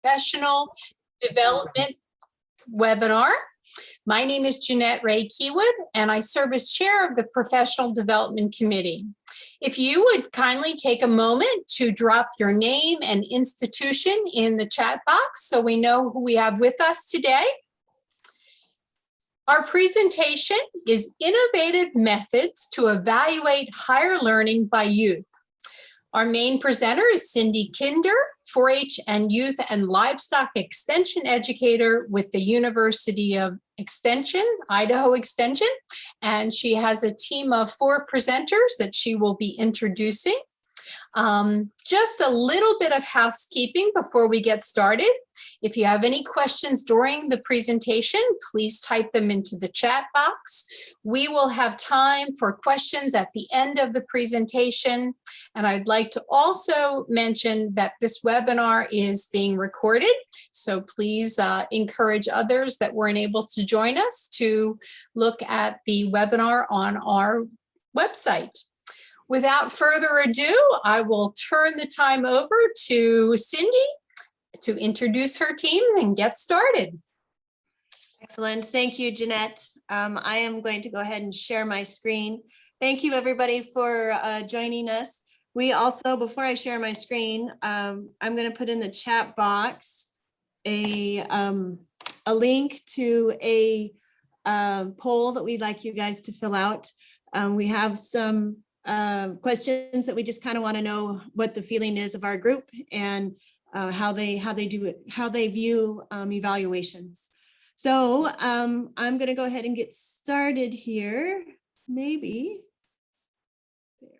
Professional Development webinar. My name is Jeanette Ray Keywood, and I serve as chair of the Professional Development Committee. If you would kindly take a moment to drop your name and institution in the chat box so we know who we have with us today. Our presentation is Innovative Methods to Evaluate Higher Learning by Youth. Our main presenter is Cindy Kinder, 4-H and Youth and Livestock Extension Educator with the University of Extension, Idaho Extension, and she has a team of 4 presenters that she will be introducing. Just a little bit of housekeeping before we get started. If you have any questions during the presentation, please type them into the chat box. We will have time for questions at the end of the presentation. And I'd like to also mention that this webinar is being recorded. So please encourage others that weren't able to join us to look at the webinar on our website. Without further ado, I will turn the time over to Cindy to introduce her team and get started. Excellent. Thank you, Jeanette. I am going to go ahead and share my screen. Thank you, everybody, for joining us. We also, before I share my screen, I'm going to put in the chat box a link to a poll that we'd like you guys to fill out. We have some questions that we just kind of want to know what the feeling is of our group and how they view evaluations. So I'm going to go ahead and get started here. Maybe. There.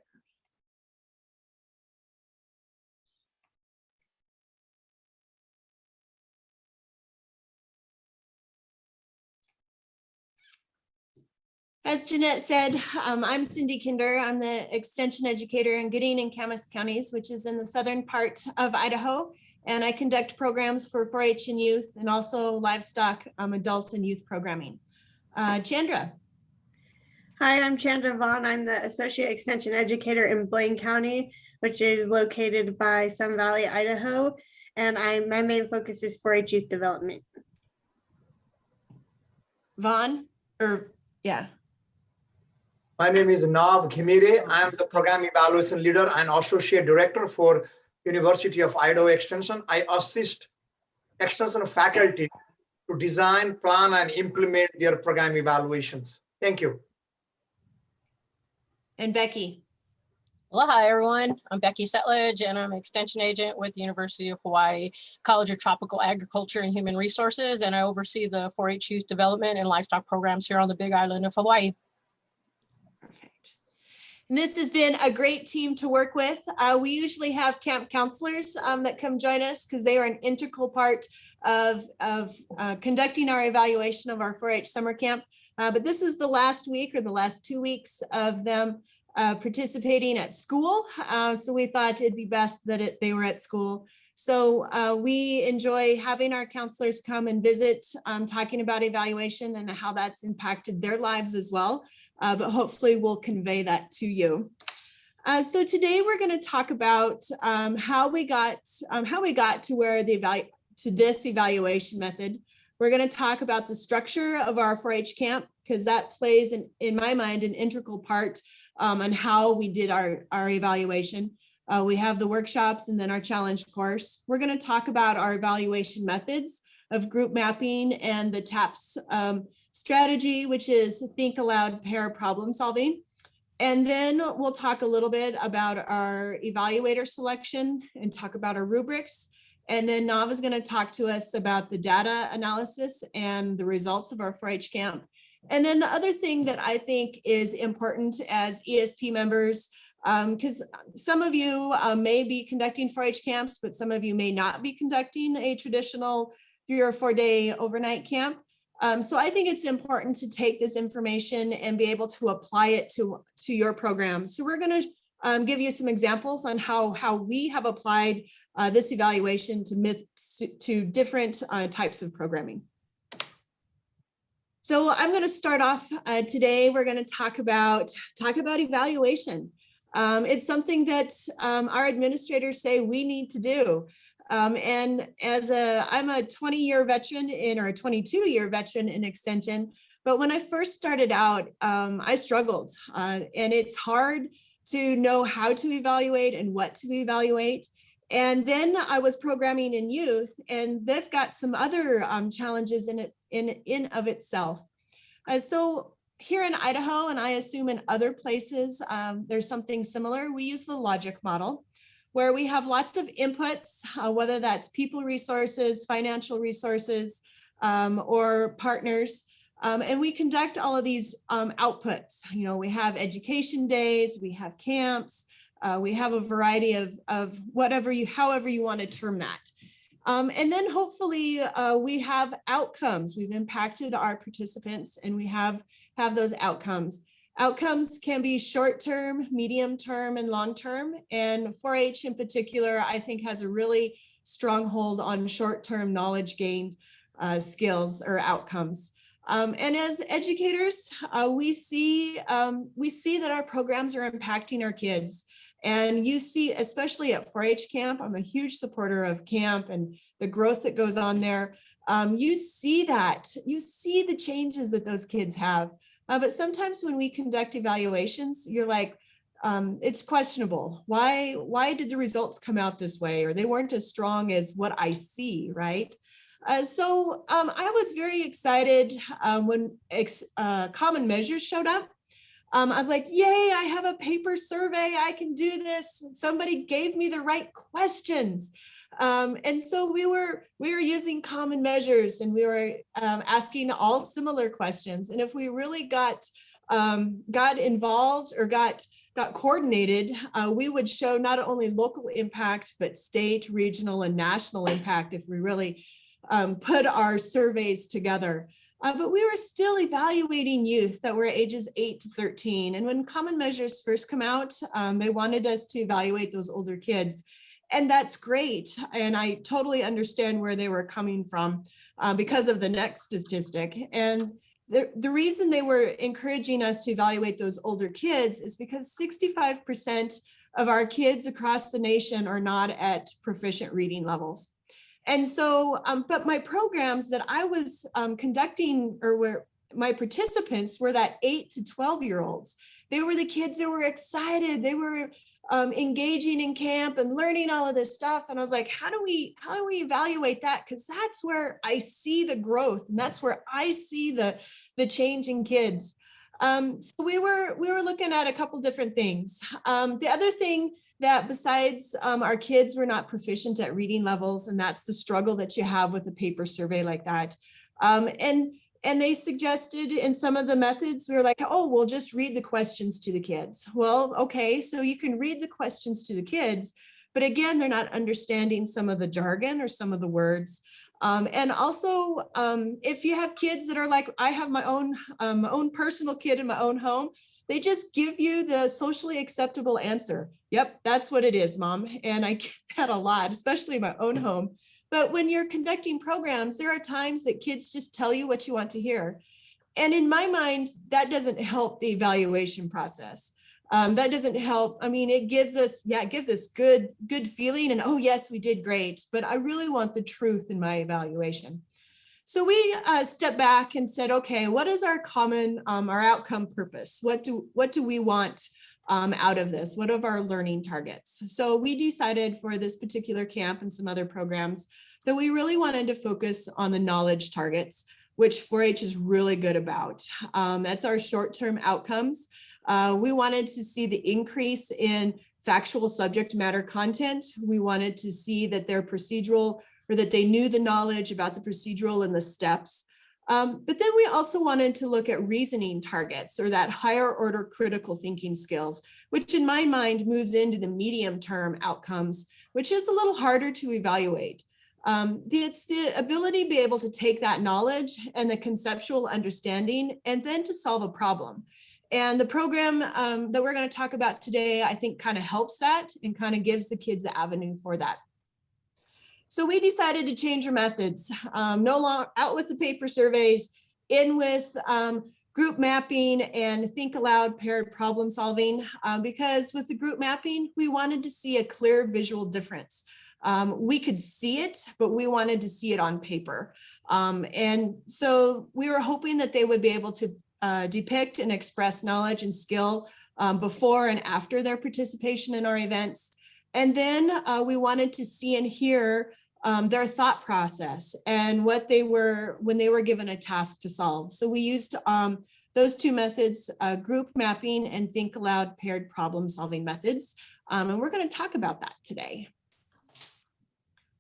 As Jeanette said, I'm Cindy Kinder. I'm the extension educator in Gooding and Camas counties, which is in the southern part of Idaho. And I conduct programs for 4-H and youth and also livestock adult and youth programming. Chandra. Hi, I'm Chandra Vaughan. I'm the associate extension educator in Blaine County, which is located by Sun Valley, Idaho. And my main focus is 4-H youth development. Vaughan, yeah. My name is Ghimire. I'm the program evaluation leader and associate director for University of Idaho Extension. I assist extension faculty to design, plan, and implement their program evaluations. Thank you. And Becky. Well, hi, everyone. I'm Becky Settlage, and I'm an extension agent with the University of Hawaii College of Tropical Agriculture and Human Resources, and I oversee the 4-H youth development and livestock programs here on the Big Island of Hawaii. And this has been a great team to work with. We usually have camp counselors that come join us because they are an integral part of conducting our evaluation of our 4-H summer camp. But this is the last week or the last 2 weeks of them participating at school. So we thought it'd be best that they were at school. So we enjoy having our counselors come and visit, talking about evaluation and how that's impacted their lives as well. But hopefully we'll convey that to you. So today we're going to talk about how we got to where this evaluation method. We're going to talk about the structure of our 4-H camp because that plays in my mind an integral part on how we did our evaluation. We have the workshops and then our challenge course. We're going to talk about our evaluation methods of group mapping and the TAPS strategy, which is think aloud, pair problem solving. And then we'll talk a little bit about our evaluator selection and talk about our rubrics. And then Nav is going to talk to us about the data analysis and the results of our 4-H camp. And then the other thing that I think is important as ESP members, because some of you may be conducting 4-H camps, but some of you may not be conducting a traditional 3 or 4 day overnight camp. So I think it's important to take this information and be able to apply it to your program. So we're going to give you some examples on how we have applied this evaluation to different types of programming. So I'm going to start off today. We're going to talk about evaluation. It's something that our administrators say we need to do. And I'm a 20-year veteran or a 22-year veteran in extension. But when I first started out, I struggled, and it's hard to know how to evaluate and what to evaluate. And then I was programming in youth, and they've got some other challenges in of itself. So here in Idaho, and I assume in other places, there's something similar. We use the logic model, where we have lots of inputs, whether that's people resources, financial resources, or partners. And we conduct all of these outputs. You know, we have education days, we have camps, we have a variety of however you want to term that. And then hopefully we have outcomes. We've impacted our participants, and we have those outcomes. Outcomes can be short-term, medium-term, and long-term. And 4-H in particular, I think, has a really strong hold on short-term knowledge gained skills or outcomes. And as educators, we see that our programs are impacting our kids. And you see, especially at 4-H camp, I'm a huge supporter of camp and the growth that goes on there. You see the changes that those kids have. But sometimes when we conduct evaluations, you're like, it's questionable. Why did the results come out this way? Or they weren't as strong as what I see, right? So I was very excited when Common Measures showed up. I was like, yay, I have a paper survey. I can do this. Somebody gave me the right questions. And so we were using Common Measures, and we were asking all similar questions. And if we really got involved or got coordinated, we would show not only local impact, but state, regional, and national impact if we really put our surveys together. But we were still evaluating youth that were ages 8 to 13. And when Common Measures first come out, they wanted us to evaluate those older kids. And that's great. And I totally understand where they were coming from because of the next statistic. And the reason they were encouraging us to evaluate those older kids is because 65% of our kids across the nation are not at proficient reading levels. And so, but my programs that I was conducting, or where my participants were that 8 to 12-year-olds. They were the kids that were excited. They were engaging in camp and learning all of this stuff. And I was like, how do we evaluate that? Because that's where I see the growth, and that's where I see the change in kids. So we were looking at a couple different things. The other thing that besides our kids were not proficient at reading levels, and that's the struggle that you have with a paper survey like that. And they suggested in some of the methods, we were like, oh, we'll just read the questions to the kids. Well, okay, so you can read the questions to the kids, but again, they're not understanding some of the jargon or some of the words. And also, if you have kids that are like, I have my own personal kid in my own home, they just give you the socially acceptable answer. Yep, that's what it is, Mom. And I get that a lot, especially in my own home. But when you're conducting programs, there are times that kids just tell you what you want to hear. And in my mind, that doesn't help the evaluation process. That doesn't help. I mean, it gives us good feeling and, oh, yes, we did great. But I really want the truth in my evaluation. So we stepped back and said, okay, what is our common, our outcome purpose? What do we want out of this? What are our learning targets? So we decided for this particular camp and some other programs that we really wanted to focus on the knowledge targets, which 4-H is really good about. That's our short-term outcomes. We wanted to see the increase in factual subject matter content. We wanted to see that they're procedural, or that they knew the knowledge about the procedural and the steps. But then we also wanted to look at reasoning targets, or that higher order critical thinking skills, which in my mind moves into the medium term outcomes, which is a little harder to evaluate. It's the ability to be able to take that knowledge and the conceptual understanding and then to solve a problem. And the program that we're going to talk about today, I think kind of helps that and kind of gives the kids the avenue for that. So we decided to change our methods, no longer out with the paper surveys, in with group mapping and think aloud paired problem solving, because with the group mapping, we wanted to see a clear visual difference We could see it, but we wanted to see it on paper. And so we were hoping that they would be able to depict and express knowledge and skill before and after their participation in our events. And then we wanted to see and hear their thought process and what they were when they were given a task to solve. So we used those two methods, group mapping and think aloud paired problem solving methods. And we're going to talk about that today.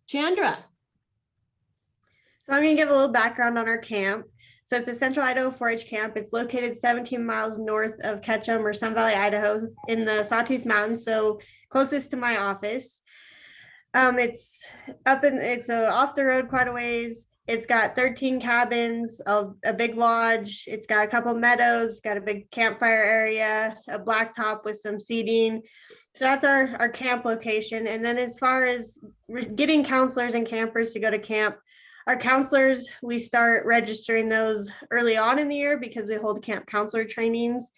Chandra. So I'm going to give a little background on our camp. So it's a Central Idaho 4-H camp. It's located 17 miles north of Ketchum or Sun Valley, Idaho in the Sawtooth Mountains. So closest to my office. It's off the road quite a ways. It's got 13 cabins, a big lodge. It's got a couple meadows, got a big campfire area, a blacktop with some seating. So that's our camp location. And then as far as getting counselors and campers to go to camp, our counselors, we start registering those early on in the year because we hold camp counselor trainings.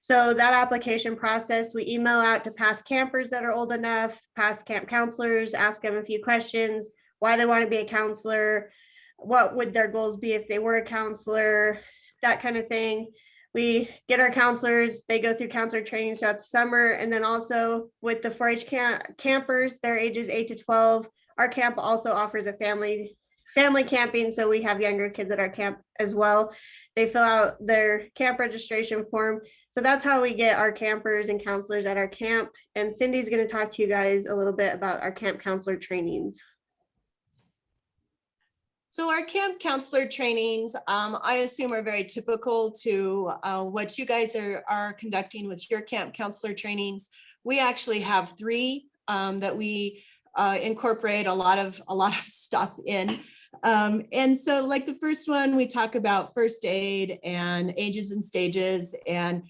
So that application process, we email out to past campers that are old enough, past camp counselors, ask them a few questions, why they want to be a counselor, what would their goals be if they were a counselor, that kind of thing. We get our counselors, they go through counselor training throughout the summer. And then also with the 4-H campers, their ages 8 to 12, our camp also offers a family camping. So we have younger kids at our camp as well. They fill out their camp registration form. So that's how we get our campers and counselors at our camp. And Cindy's going to talk to you guys a little bit about our camp counselor trainings. So our camp counselor trainings, I assume are very typical to what you guys are conducting with your camp counselor trainings. We actually have 3 that we incorporate a lot of stuff in. And so like the first one, we talk about first aid and ages and stages and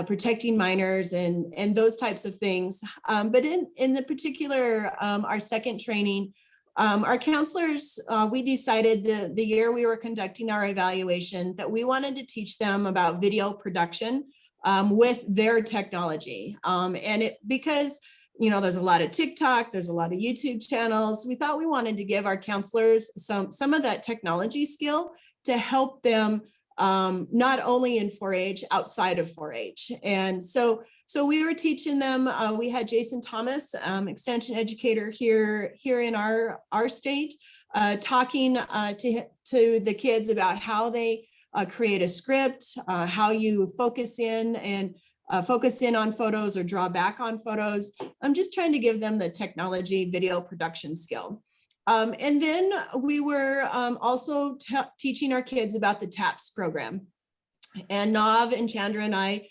protecting minors and those types of things. But in the particular, our second training, our counselors, we decided the year we were conducting our evaluation that we wanted to teach them about video production with their technology. And because there's a lot of TikTok, there's a lot of YouTube channels. We thought we wanted to give our counselors some of that technology skill to help them not only in 4-H, outside of 4-H. And so we were teaching them, we had Jason Thomas, extension educator here in our state, talking to the kids about how they create a script, how you focus in on photos or draw back on photos. I'm just trying to give them the technology video production skill. And then we were also teaching our kids about the TAPS program. And Nav and Chandra and I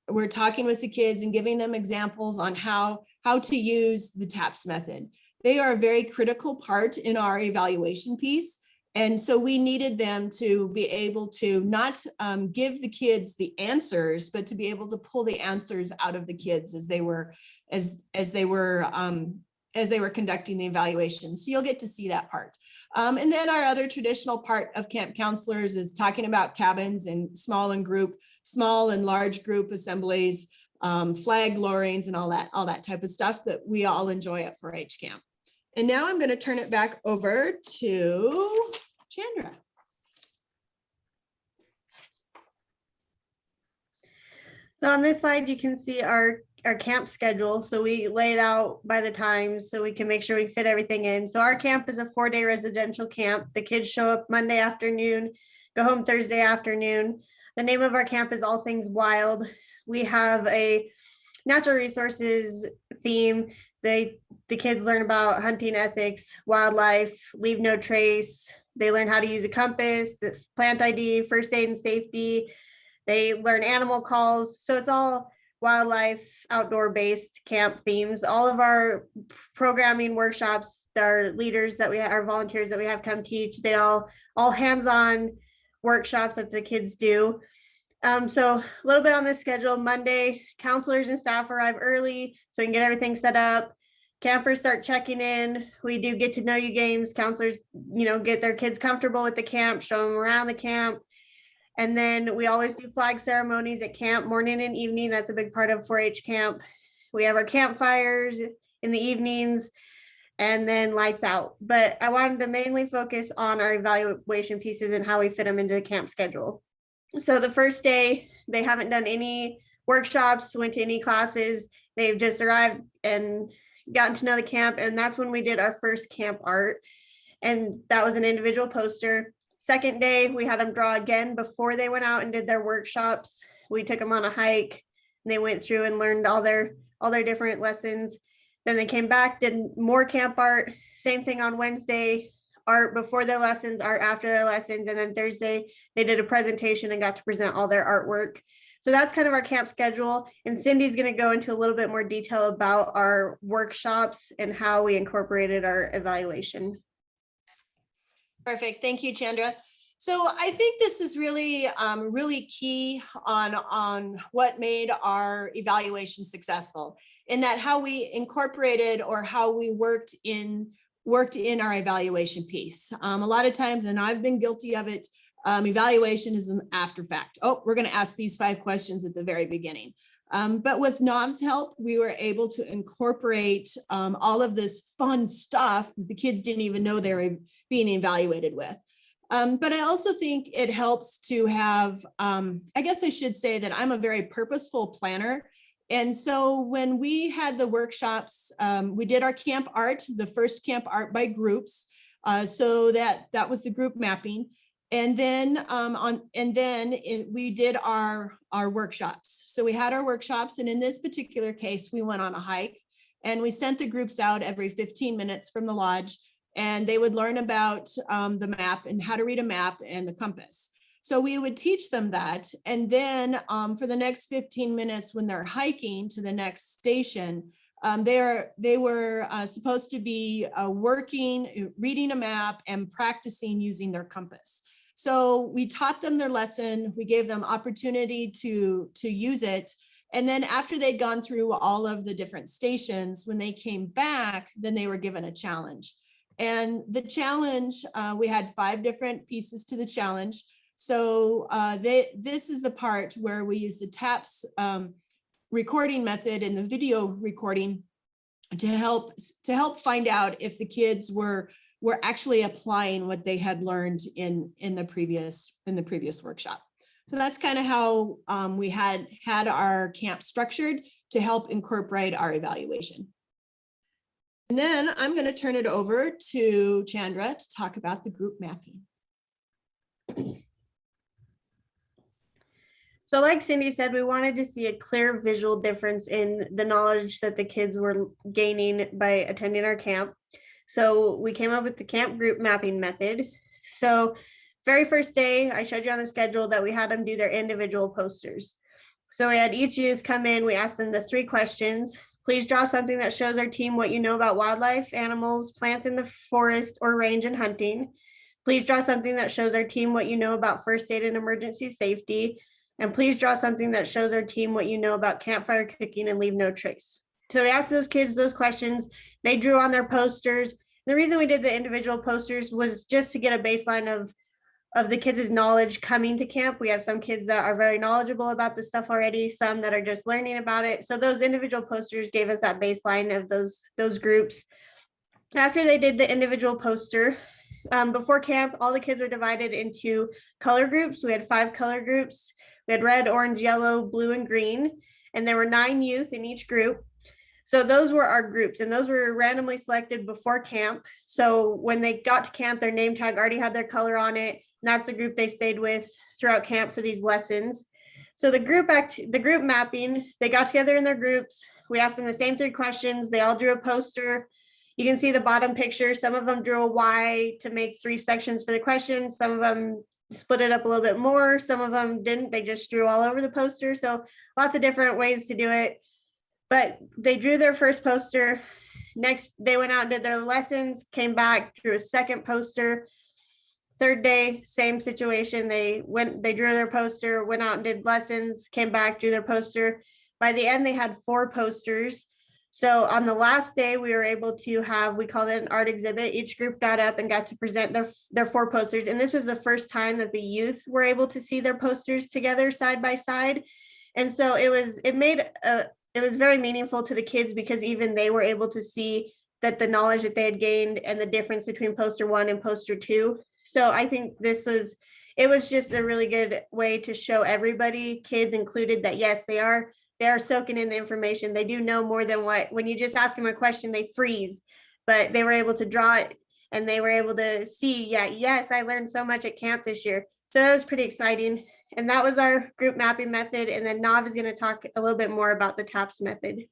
were talking with the kids and giving them examples on how to use the TAPS method. They are a very critical part in our evaluation piece. And so we needed them to be able to not give the kids the answers, but to be able to pull the answers out of the kids as they were conducting the evaluation. So you'll get to see that part. And then our other traditional part of camp counselors is talking about cabins and small and large group assemblies, flag lowerings and all that type of stuff that we all enjoy at 4-H camp. And now I'm going to turn it back over to Chandra. So on this slide, you can see our camp schedule. So we lay it out by the times so we can make sure we fit everything in. So our camp is a 4-day residential camp. The kids show up Monday afternoon, go home Thursday afternoon. The name of our camp is All Things Wild. We have a natural resources theme. The kids learn about hunting ethics, wildlife, leave no trace. They learn how to use a compass, plant ID, first aid and safety. They learn animal calls. So it's all wildlife, outdoor-based camp themes. All of our programming workshops, our leaders that we have, our volunteers that we have come teach, they all hands-on workshops that the kids do. So a little bit on the schedule. Monday, counselors and staff arrive early so we can get everything set up. Campers start checking in. We do get to know you games. Counselors, get their kids comfortable with the camp, show them around the camp. And then we always do flag ceremonies at camp, morning and evening. That's a big part of 4-H camp. We have our campfires in the evenings. and then lights out. But I wanted to mainly focus on our evaluation pieces and how we fit them into the camp schedule. So the first day, they haven't done any workshops, went to any classes. They've just arrived and gotten to know the camp. And that's when we did our first camp art. And that was an individual poster. Second day, we had them draw again before they went out and did their workshops. We took them on a hike and they went through and learned all their different lessons. Then they came back, did more camp art. Same thing on Wednesday, art before their lessons, art after their lessons. And then Thursday, they did a presentation and got to present all their artwork. So that's kind of our camp schedule. And Cindy's going to go into a little bit more detail about our workshops and how we incorporated our evaluation. Perfect. Thank you, Chandra. So I think this is really, really key on what made our evaluation successful, in that how we incorporated or how we worked in our evaluation piece. A lot of times, and I've been guilty of it, evaluation is an after fact. Oh, we're going to ask these 5 questions at the very beginning. But with Nov's help, we were able to incorporate all of this fun stuff that the kids didn't even know they were being evaluated with. But I also think it helps to have, I guess I should say that I'm a very purposeful planner. And so when we had the workshops, we did our camp art, the first camp art by groups. So that was the group mapping. And then we did our workshops. So we had our workshops, and in this particular case, we went on a hike and we sent the groups out every 15 minutes from the lodge, and they would learn about the map and how to read a map and the compass. So we would teach them that. And then for the next 15 minutes when they're hiking to the next station, they were supposed to be working, reading a map and practicing using their compass. So we taught them their lesson. We gave them opportunity to use it. And then after they'd gone through all of the different stations, when they came back, then they were given a challenge. And the challenge, we had 5 different pieces to the challenge. So this is the part where we use the TAPS recording method and the video recording to help find out if the kids were actually applying what they had learned in the previous workshop. So that's kind of how we had our camp structured to help incorporate our evaluation. And then I'm going to turn it over to Chandra to talk about the group mapping. So like Cindy said, we wanted to see a clear visual difference in the knowledge that the kids were gaining by attending our camp. So we came up with the camp group mapping method. So very first day, I showed you on the schedule that we had them do their individual posters. So we had each youth come in, we asked them the 3 questions. Please draw something that shows our team what you know about wildlife, animals, plants in the forest, or range and hunting. Please draw something that shows our team what you know about first aid and emergency safety. And please draw something that shows our team what you know about campfire cooking and leave no trace. So we asked those kids those questions. They drew on their posters. The reason we did the individual posters was just to get a baseline of the kids' knowledge coming to camp. We have some kids that are very knowledgeable about the stuff already, some that are just learning about it. So those individual posters gave us that baseline of those groups. After they did the individual poster, before camp, all the kids were divided into color groups. We had 5 color groups. We had red, orange, yellow, blue, and green. And there were 9 youth in each group. So those were our groups, and those were randomly selected before camp. So when they got to camp, their name tag already had their color on it. And that's the group they stayed with throughout camp for these lessons. So the group mapping, they got together in their groups. We asked them the same 3 questions. They all drew a poster. You can see the bottom picture. Some of them drew a Y to make 3 sections for the questions. Some of them split it up a little bit more. Some of them didn't. They just drew all over the poster. So lots of different ways to do it. But they drew their first poster. Next, they went out and did their lessons, came back, drew a second poster. Third day, same situation. They drew their poster, went out and did lessons, came back, drew their poster. By the end, they had 4 posters. So on the last day, we were able to have, we called it an art exhibit. Each group got up and got to present their 4 posters. And this was the first time that the youth were able to see their posters together side by side. And so it was very meaningful to the kids because even they were able to see that the knowledge that they had gained and the difference between poster 1 and poster 2. So I think it was just a really good way to show everybody, kids included, that yes, they are soaking in the information. They do know more than when you just ask them a question, they freeze, but they were able to draw it and they were able to see, yeah, yes, I learned so much at camp this year. So that was pretty exciting. And that was our group mapping method. And then Nav is going to talk a little bit more about the TAPS method.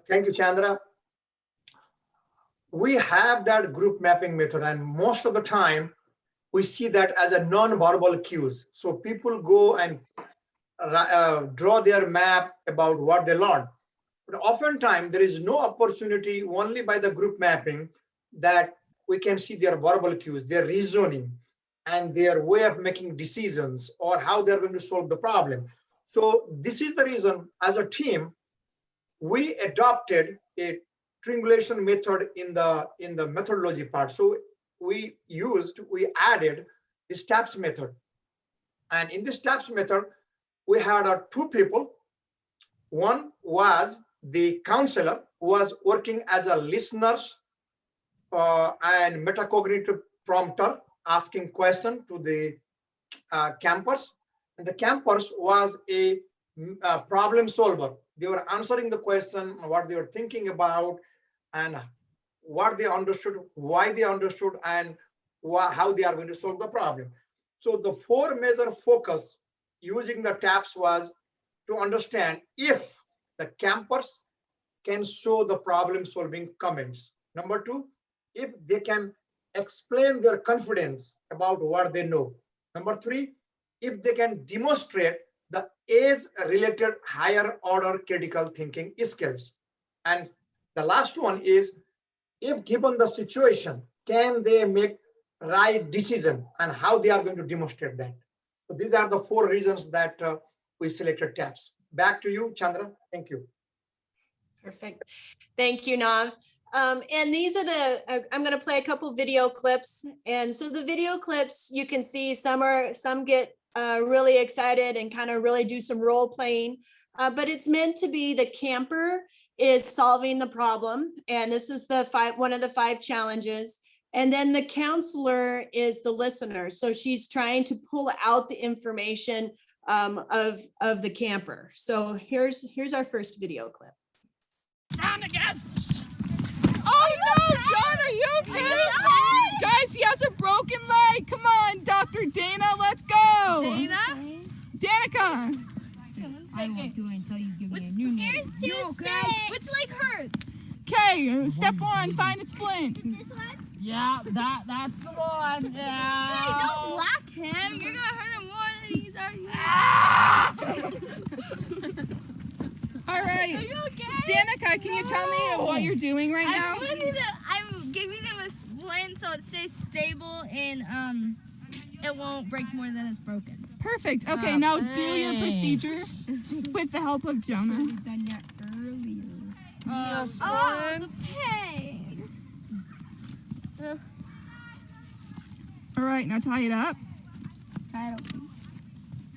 Thank you, Chandra. We have that group mapping method, and most of the time we see that as a non-verbal cues. So people go and draw their map about what they learned. But oftentimes there is no opportunity, only by the group mapping, that we can see their verbal cues, their reasoning, and their way of making decisions, or how they're going to solve the problem. So this is the reason, as a team, we adopted a triangulation method in the methodology part. So we added this TAPS method. And in this TAPS method, we had 2 people. One was the counselor, who was working as a listener and metacognitive prompter, asking questions to the campers. And the campers was a problem solver. They were answering the question, what they were thinking about, and what they understood, why they understood, and how they are going to solve the problem. So the 4 major focus using the TAPS was to understand if the campers can show the problem solving comments. Number 2, if they can explain their confidence about what they know. Number 3, if they can demonstrate the age-related higher order critical thinking skills. And the last one is, if given the situation, can they make right decision, and how they are going to demonstrate that. So these are the 4 reasons that we selected TAPS. Back to you, Chandra. Thank you. Perfect. Thank you, Nav. And these are I'm going to play a couple video clips. And so the video clips, you can see some get really excited and kind of really do some role playing, but it's meant to be the camper is solving the problem. And this is one of the 5 challenges. And then the counselor is the listener. So she's trying to pull out the information of the camper. So here's our first video clip. John, I guess. Oh no, John, are you okay? Guys, he has a broken leg. Come on, Dr. Dana, let's go. Dana? Danica. I won't do it until you give me a new name. Here's 2 sticks. Which leg hurts? Okay, step 1, find a splint. This one? Yeah, that's the one. Yeah. Hey, don't whack him. You're gonna hurt him more than he's already. All right. Are you okay? Danica, can you tell me what you're doing right now? I'm giving him a splint so it stays stable and it won't break more than it's broken. Perfect. Okay, now do your procedure with the help of Jonah. Done that earlier. Yes, the pain. All right, now tie it up. Tie it open.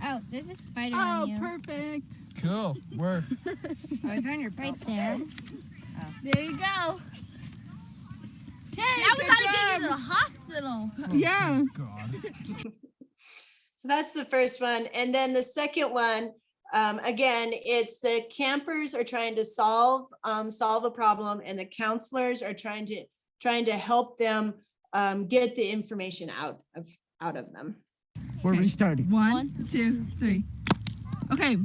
Oh, there's a spider Oh, on you. perfect. Cool. Where? Oh, it's on your right there. Oh. There you go. Okay, Now we good gotta job. get you to the hospital. Yeah. God. So that's the first one. And then the second one, again, it's the campers are trying to solve a problem, and the counselors are trying to help them get the information out of them. We're restarting. 1, 2, 3. Okay.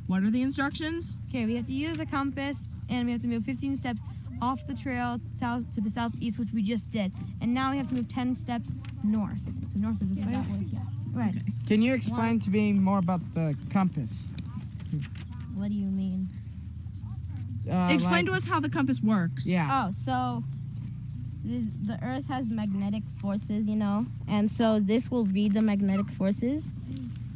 What are the instructions? Okay, we have to use a compass and we have to move 15 steps off the trail south to the southeast, which we just did. And now we have to move 10 steps north. So north is this way? Yeah. Right. Okay. Can you explain to me more about the compass? What do you mean? Explain to us how the compass works. Yeah. Oh, so the Earth has magnetic forces, and so this will read the magnetic forces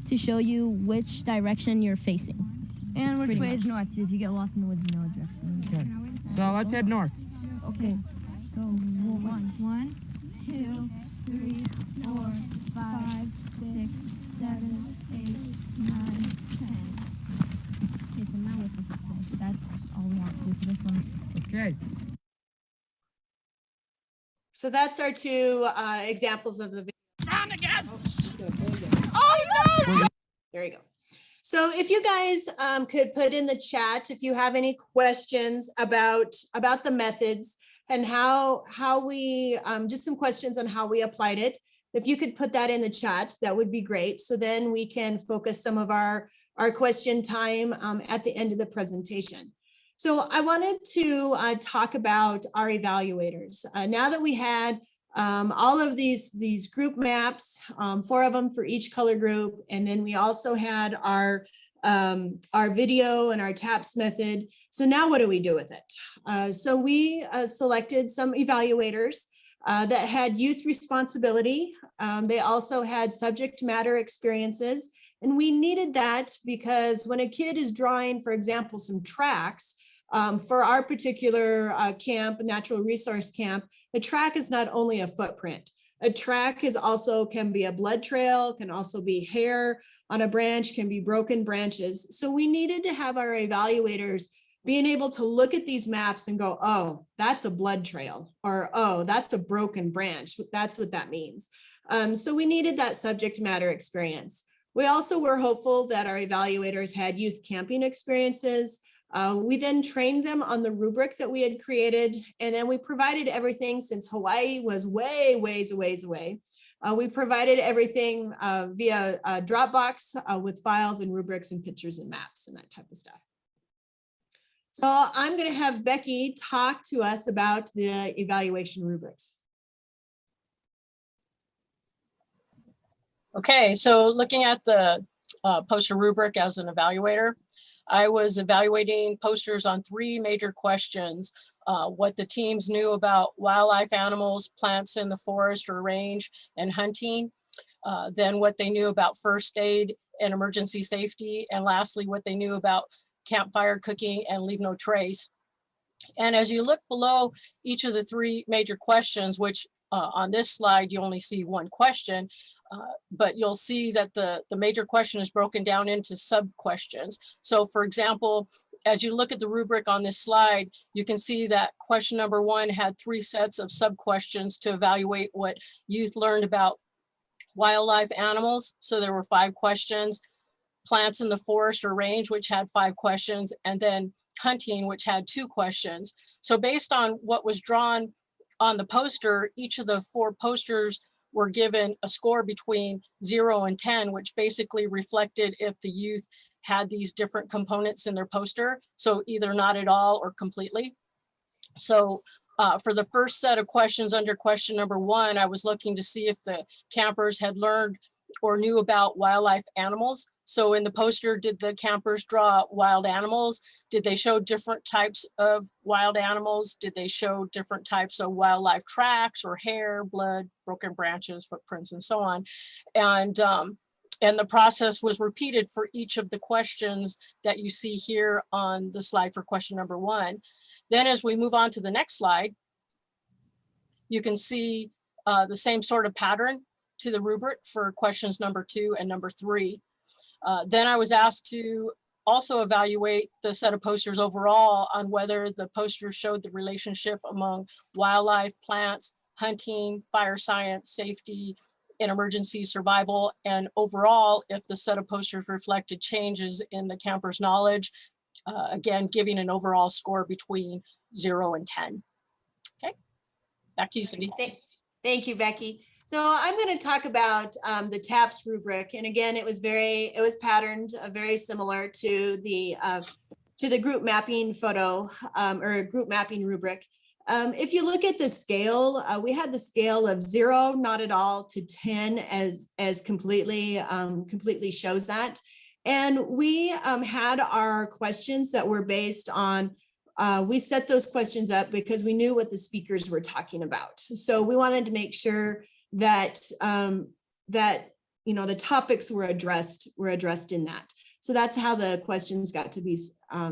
to show you which direction you're facing. And which way is north, so if you get lost in the woods, you know what direction. Okay. So let's head north. Okay. So 1, 2, 3, 4, 5, 6, 7, 8, 9, 10. Okay. So that's our two examples of the video. Round again. Oh no! There you go. So if you guys could put in the chat if you have any questions about the methods and how we just some questions on how we applied it. If you could put that in the chat, that would be great. So then we can focus some of our question time at the end of the presentation. So I wanted to talk about our evaluators. Now that we had all of these group maps, 4 of them for each color group, and then we also had our video and our TAPS method. So now what do we do with it? So we selected some evaluators that had youth responsibility. They also had subject matter experiences. And we needed that because when a kid is drawing, for example, some tracks, for our particular camp, natural resource camp, a track is not only a footprint. A track is also can be a blood trail, can also be hair on a branch, can be broken branches. So we needed to have our evaluators being able to look at these maps and go, oh, that's a blood trail, or oh, that's a broken branch. That's what that means. So we needed that subject matter experience. We also were hopeful that our evaluators had youth camping experiences. We then trained them on the rubric that we had created, and then we provided everything since Hawaii was ways away. We provided everything via Dropbox with files and rubrics and pictures and maps and that type of stuff. So I'm going to have Becky talk to us about the evaluation rubrics. Okay, so looking at the poster rubric as an evaluator, I was evaluating posters on 3 major questions: what the teams knew about wildlife, animals, plants in the forest or range, and hunting, then what they knew about first aid and emergency safety, and lastly, what they knew about campfire cooking and leave no trace. And as you look below each of the 3 major questions, which on this slide, you only see 1 question, but you'll see that the major question is broken down into sub-questions. So for example, as you look at the rubric on this slide, you can see that question number 1 had 3 sets of sub-questions to evaluate what youth learned about wildlife, animals. So there were 5 questions. Plants in the forest or range, which had 5 questions, and then hunting, which had 2 questions. So based on what was drawn on the poster, each of the 4 posters were given a score between 0 and 10, which basically reflected if the youth had these different components in their poster. So either not at all or completely. So for the first set of questions under question number 1, I was looking to see if the campers had learned or knew about wildlife, animals. So in the poster, did the campers draw wild animals? Did they show different types of wild animals? Did they show different types of wildlife tracks or hair, blood, broken branches, footprints, and so on? And the process was repeated for each of the questions that you see here on the slide for question number 1. Then as we move on to the next slide, you can see the same sort of pattern to the rubric for questions number 2 and number 3. Then I was asked to also evaluate the set of posters overall on whether the posters showed the relationship among wildlife, plants, hunting, fire science, safety, and emergency survival, and overall if the set of posters reflected changes in the campers' knowledge, again, giving an overall score between 0 and 10. Okay, back to you, Cindy. Thank you, Becky. So I'm going to talk about the TAPS rubric, and again, it was patterned very similar to the group mapping photo or group mapping rubric. If you look at the scale, we had the scale of 0, not at all, to 10 as completely shows that, and we had our questions that were based on. We set those questions up because we knew what the speakers were talking about. So we wanted to make sure that the topics were addressed in that. So that's how the questions got to be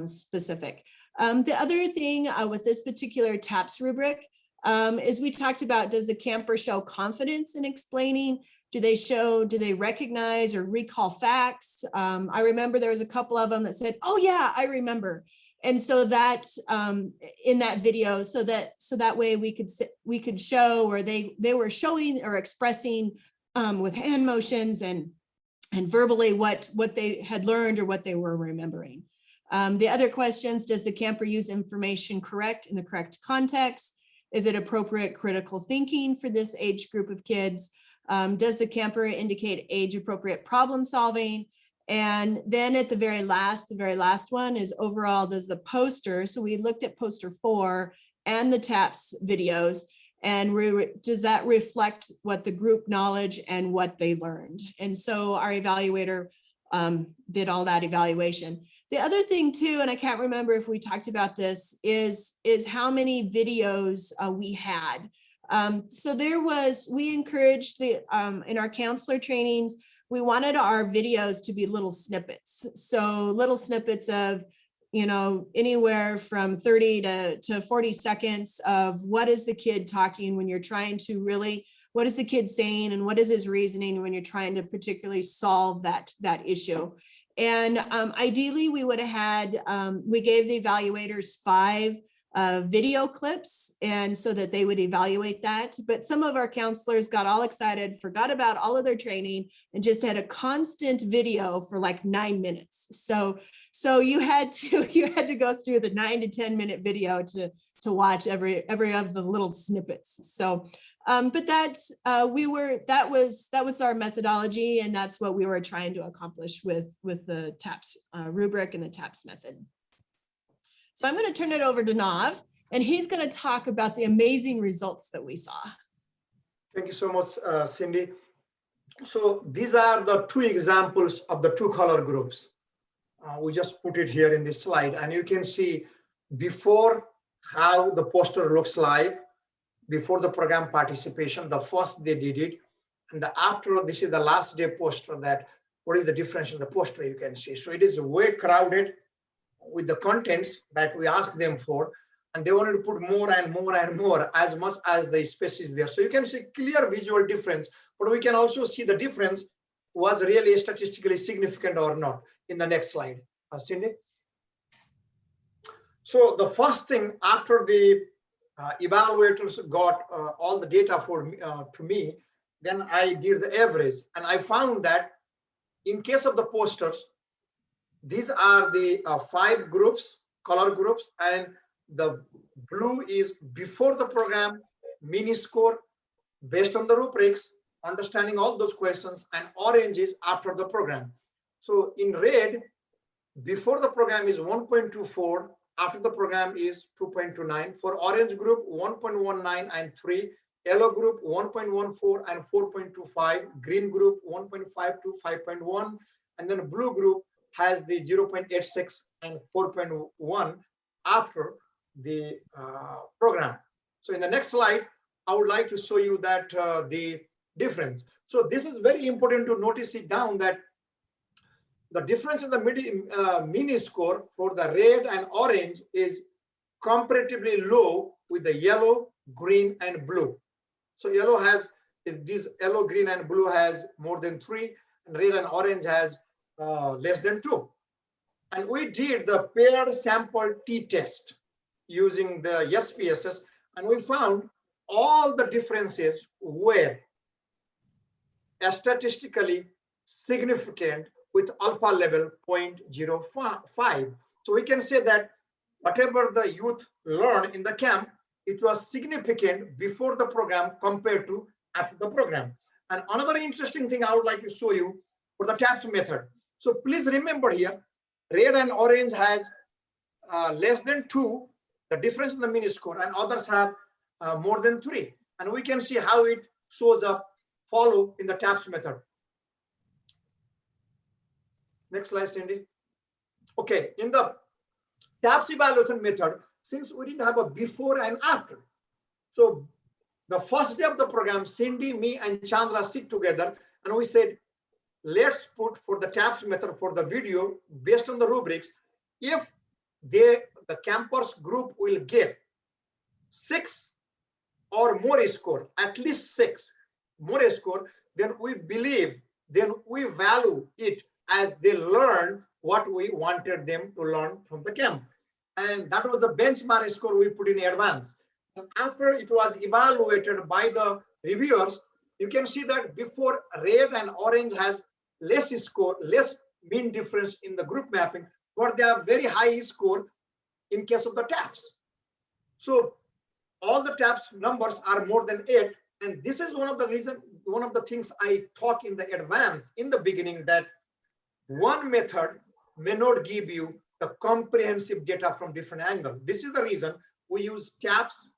specific. The other thing with this particular TAPS rubric is we talked about, does the camper show confidence in explaining? Do they recognize or recall facts? I remember there was a couple of them that said, oh yeah, I remember. And so that in that video, so that way we could show, or they were showing or expressing with hand motions and verbally what they had learned or what they were remembering. The other questions: does the camper use information correct in the correct context? Is it appropriate critical thinking for this age group of kids? Does the camper indicate age appropriate problem solving? And then at the very last one is overall, does the poster, so we looked at poster 4 and the TAPS videos, and does that reflect what the group knowledge and what they learned? And so our evaluator did all that evaluation. The other thing too, and I can't remember if we talked about this, is how many videos we had. So we encouraged in our counselor trainings, we wanted our videos to be little snippets. So little snippets of, anywhere from 30 to 40 seconds of what is the kid talking when you're trying to really, what is the kid saying and what is his reasoning when you're trying to particularly solve that issue. And ideally we would have had, we gave the evaluators 5 video clips, and so that they would evaluate that. But some of our counselors got all excited, forgot about all of their training, and just had a constant video for like 9 minutes. So you had to go through the 9 to 10 minute video to watch every of the little snippets. So but that was our methodology, and that's what we were trying to accomplish with the TAPS rubric and the TAPS method. So I'm going to turn it over to Nav, and he's going to talk about the amazing results that we saw. Thank you so much, Cindy. So these are the 2 examples of the 2 color groups. We just put it here in this slide, and you can see before how the poster looks like, before the program participation, the first they did it, and the after, this is the last day poster, that what is the difference in the poster you can see. So it is way crowded with the contents that we asked them for, and they wanted to put more and more and more as much as the space is there. So you can see clear visual difference, but we can also see the difference was really statistically significant or not in the next slide. Cindy. So the first thing, after the evaluators got all the data to me, then I did the average, and I found that in case of the posters, these are the 5 groups, color groups, and the blue is before the program, mini score based on the rubrics, understanding all those questions, and orange is after the program. So in red, before the program is 1.24, after the program is 2.29. For orange group, 1.19 and 3, yellow group 1.14 and 4.25, green group 1.5 to 5.1, and then blue group has the 0.86 and 4.1 after the program. So in the next slide, I would like to show you that the difference. So this is very important to notice it down, that the difference in the mini score for the red and orange is comparatively low with the yellow, green, and blue. So yellow has, this yellow, green, and blue has more than 3, and red and orange has less than 2. And we did the paired sample t-test using the SPSS, and we found all the differences were statistically significant with alpha level 0.05. So we can say that whatever the youth learned in the camp, it was significant before the program compared to after the program. And another interesting thing I would like to show you for the TAPS method. So please remember here, red and orange has less than 2, the difference in the mini score, and others have more than 3. And we can see how it shows up, follow in the TAPS method. Next slide, Cindy. Okay, in the TAPS evaluation method, since we didn't have a before and after, so the first day of the program, Cindy, me, and Chandra sit together, and we said, let's put for the TAPS method for the video based on the rubrics, if the campers group will get 6 or more score, at least 6 more score, then we believe, then we value it as they learn what we wanted them to learn from the camp. And that was the benchmark score we put in advance. And after it was evaluated by the reviewers, you can see that before red and orange has less score, less mean difference in the group mapping, but they have very high score in case of the taps. So all the taps numbers are more than 8. And this is one of the things I talk in the advance in the beginning, that one method may not give you the comprehensive data from different angles. This is the reason we use taps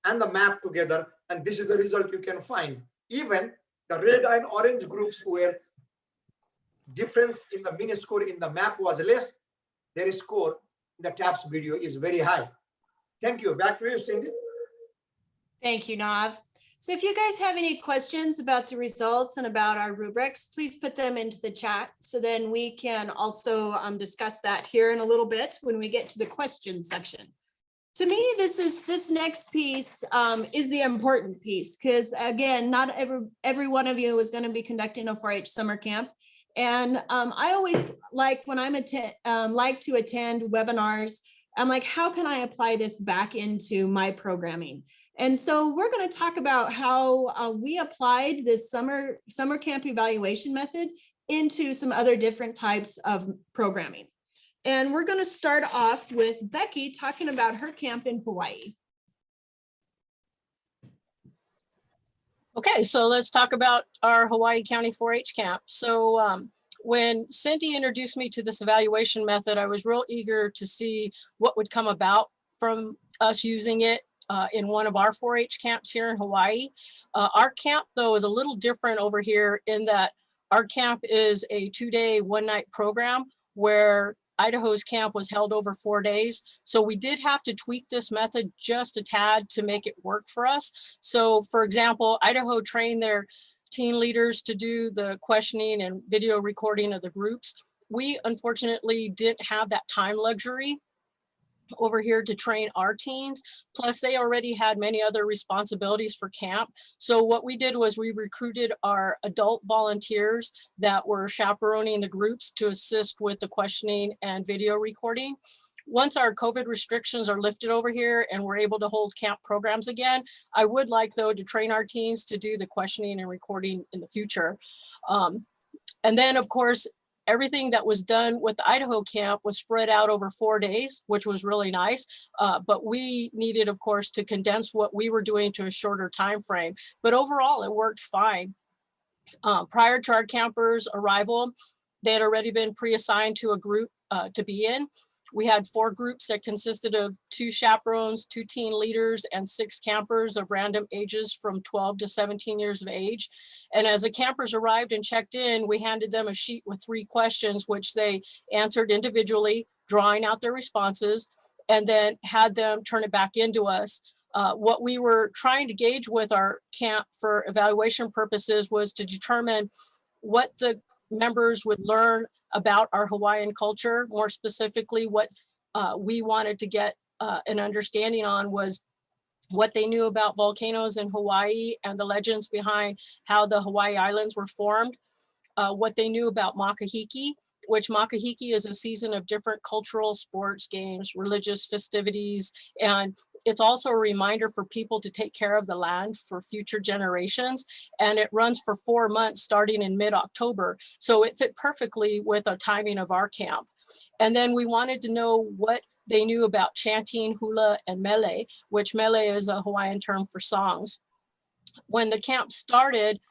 and the map together, and this is the result you can find. Even the red and orange groups where difference in the mean score in the map was less, their score in the taps video is very high. Thank you. Back to you, Cindy. Thank you, Nav. So if you guys have any questions about the results and about our rubrics, please put them into the chat, so then we can also discuss that here in a little bit when we get to the question section. To me, this next piece is the important piece, because again, not every one of you is going to be conducting a 4-H summer camp. And I always like, when I'm like to attend webinars, I'm like, how can I apply this back into my programming? And so we're going to talk about how we applied this summer camp evaluation method into some other different types of programming. And we're going to start off with Becky talking about her camp in Hawaii. Okay, so let's talk about our Hawaii County 4-H camp. So when Cindy introduced me to this evaluation method, I was real eager to see what would come about from us using it in one of our 4-H camps here in Hawaii. Our camp, though, is a little different over here in that our camp is a 2-day, 1-night program where Idaho's camp was held over 4 days. So we did have to tweak this method just a tad to make it work for us. So for example, Idaho trained their teen leaders to do the questioning and video recording of the groups. We unfortunately didn't have that time luxury over here to train our teens. Plus they already had many other responsibilities for camp. So what we did was we recruited our adult volunteers that were chaperoning the groups to assist with the questioning and video recording. Once our COVID restrictions are lifted over here and we're able to hold camp programs again, I would like though to train our teens to do the questioning and recording in the future. And then of course, everything that was done with the Idaho camp was spread out over 4 days, which was really nice. But we needed, of course, to condense what we were doing to a shorter time frame. But overall, it worked fine. Prior to our campers' arrival, they had already been pre-assigned to a group to be in. We had 4 groups that consisted of 2 chaperones, 2 teen leaders, and 6 campers of random ages from 12 to 17 years of age. And as the campers arrived and checked in, we handed them a sheet with 3 questions, which they answered individually, drawing out their responses, and then had them turn it back into us. What we were trying to gauge with our camp for evaluation purposes was to determine what the members would learn about our Hawaiian culture. More specifically, what we wanted to get an understanding on was what they knew about volcanoes in Hawaii and the legends behind how the Hawaii Islands were formed, what they knew about Makahiki, which Makahiki is a season of different cultural sports, games, religious festivities, and it's also a reminder for people to take care of the land for future generations. And it runs for 4 months starting in mid-October. So it fit perfectly with the timing of our camp. And then we wanted to know what they knew about chanting, hula, and mele, which mele is a Hawaiian term for songs. When the camp started,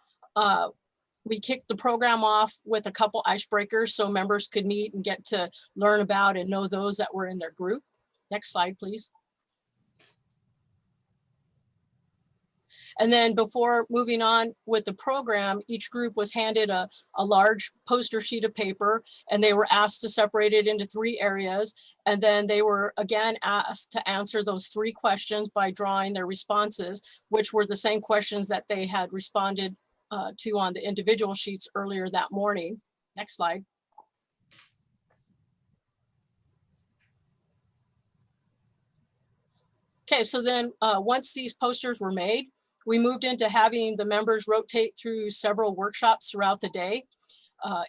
we kicked the program off with a couple icebreakers so members could meet and get to learn about and know those that were in their group. Next slide, please. And then before moving on with the program, each group was handed a large poster sheet of paper, and they were asked to separate it into 3 areas. And then they were again asked to answer those 3 questions by drawing their responses, which were the same questions that they had responded to on the individual sheets earlier that morning. Next slide. Okay, so then once these posters were made, we moved into having the members rotate through several workshops throughout the day.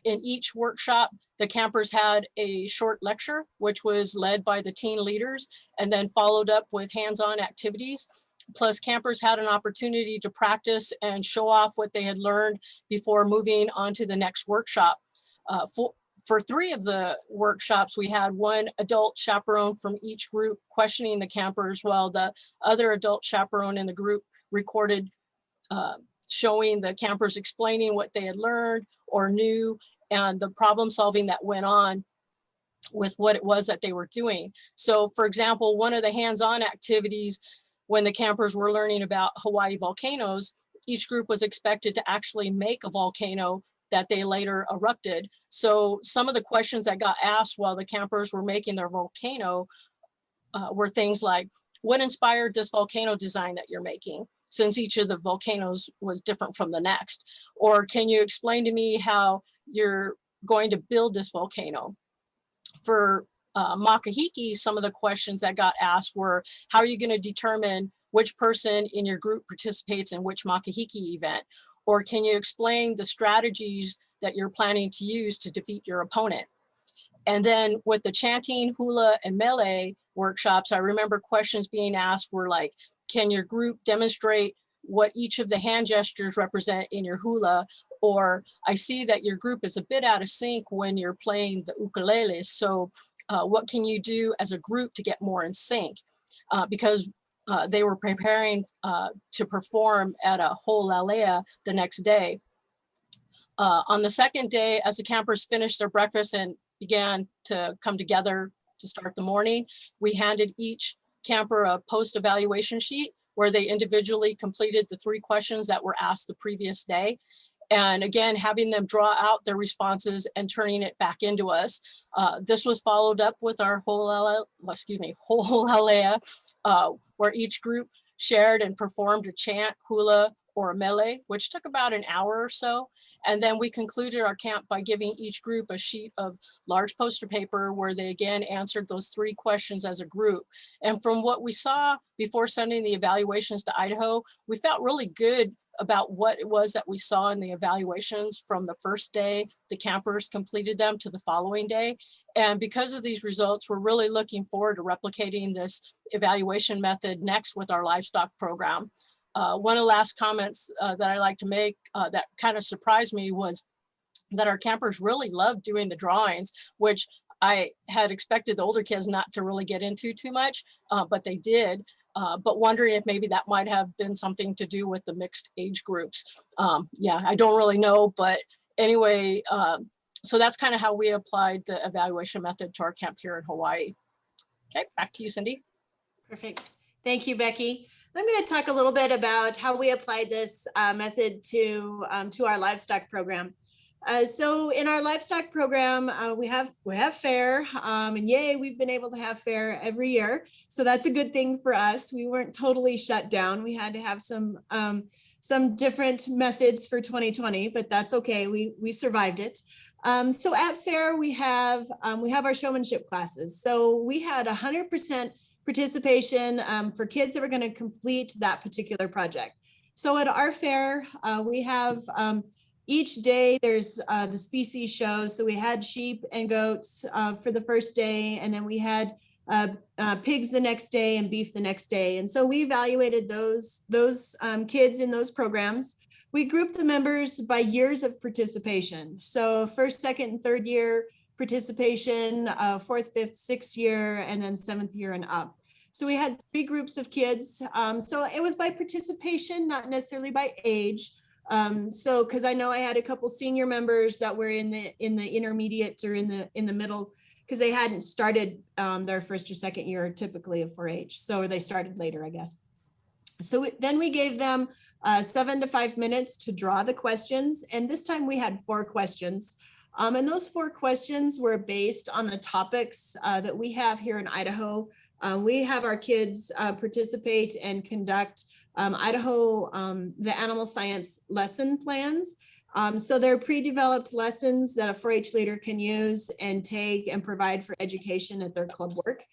In each workshop, the campers had a short lecture, which was led by the teen leaders and then followed up with hands-on activities. Plus, campers had an opportunity to practice and show off what they had learned before moving on to the next workshop. For 3 of the workshops, we had one adult chaperone from each group questioning the campers, while the other adult chaperone in the group recorded showing the campers explaining what they had learned or knew and the problem solving that went on with what it was that they were doing. So for example, one of the hands-on activities when the campers were learning about Hawaii volcanoes, each group was expected to actually make a volcano that they later erupted. So some of the questions that got asked while the campers were making their volcano were things like, what inspired this volcano design that you're making, since each of the volcanoes was different from the next? Or can you explain to me how you're going to build this volcano? For Makahiki, some of the questions that got asked were, how are you going to determine which person in your group participates in which Makahiki event? Or can you explain the strategies that you're planning to use to defeat your opponent? And then with the chanting, hula, and melee workshops, I remember questions being asked were like, can your group demonstrate what each of the hand gestures represent in your hula? Or I see that your group is a bit out of sync when you're playing the ukulele. So what can you do as a group to get more in sync? Because they were preparing to perform at a Ho'olalea the next day. On the second day, as the campers finished their breakfast and began to come together to start the morning, we handed each camper a post-evaluation sheet where they individually completed the 3 questions that were asked the previous day. And again, having them draw out their responses and turning it back into us. This was followed up with our Ho'olalea, where each group shared and performed a chant, hula, or a melee, which took about an hour or so. And then we concluded our camp by giving each group a sheet of large poster paper where they again answered those 3 questions as a group. And from what we saw before sending the evaluations to Idaho, we felt really good about what it was that we saw in the evaluations from the first day the campers completed them to the following day. And because of these results, we're really looking forward to replicating this evaluation method next with our livestock program. One of the last comments that I like to make that kind of surprised me was that our campers really loved doing the drawings, which I had expected the older kids not to really get into too much, but they did. But wondering if maybe that might have been something to do with the mixed age groups. Yeah, I don't really know, but anyway, so that's kind of how we applied the evaluation method to our camp here in Hawaii. Okay, back to you, Cindy. Perfect. Thank you, Becky. I'm going to talk a little bit about how we applied this method to our livestock program. So in our livestock program, we have fair, and yay, we've been able to have fair every year. So that's a good thing for us. We weren't totally shut down. We had to have some different methods for 2020, but that's okay. We survived it. So at fair, we have our showmanship classes. So we had 100% participation for kids that were going to complete that particular project. So at our fair, we have each day there's the species shows. So we had sheep and goats for the first day, and then we had pigs the next day and beef the next day. And so we evaluated those kids in those programs. We grouped the members by years of participation. So first, second, and third year participation, 4th, 5th, 6th year, and then 7th year and up. So we had 3 groups of kids. So it was by participation, not necessarily by age. So because I know I had a couple senior members that were in the intermediate or in the middle, because they hadn't started their first or second year typically of 4-H. So they started later, I guess. So then we gave them 7 to 5 minutes to draw the questions. And this time we had 4 questions. And those 4 questions were based on the topics that we have here in Idaho. We have our kids participate and conduct Idaho, the animal science lesson plans. So they're pre-developed lessons that a 4-H leader can use and take and provide for education at their club work.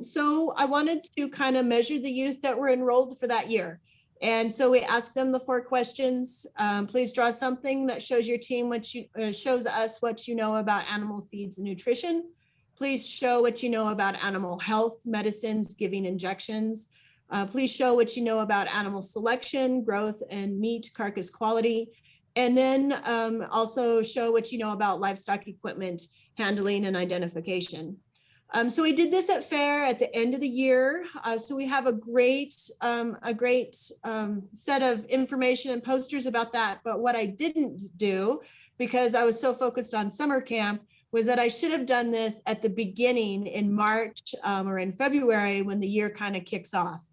So I wanted to kind of measure the youth that were enrolled for that year. And so we ask them the 4 questions. Please draw something that shows your team shows us what you know about animal feeds and nutrition. Please show what you know about animal health, medicines, giving injections. Please show what you know about animal selection, growth, and meat carcass quality. And then also show what you know about livestock equipment, handling, and identification. So we did this at FAIR at the end of the year. So we have a great set of information and posters about that. But what I didn't do, because I was so focused on summer camp, was that I should have done this at the beginning in March or in February when the year kind of kicks off.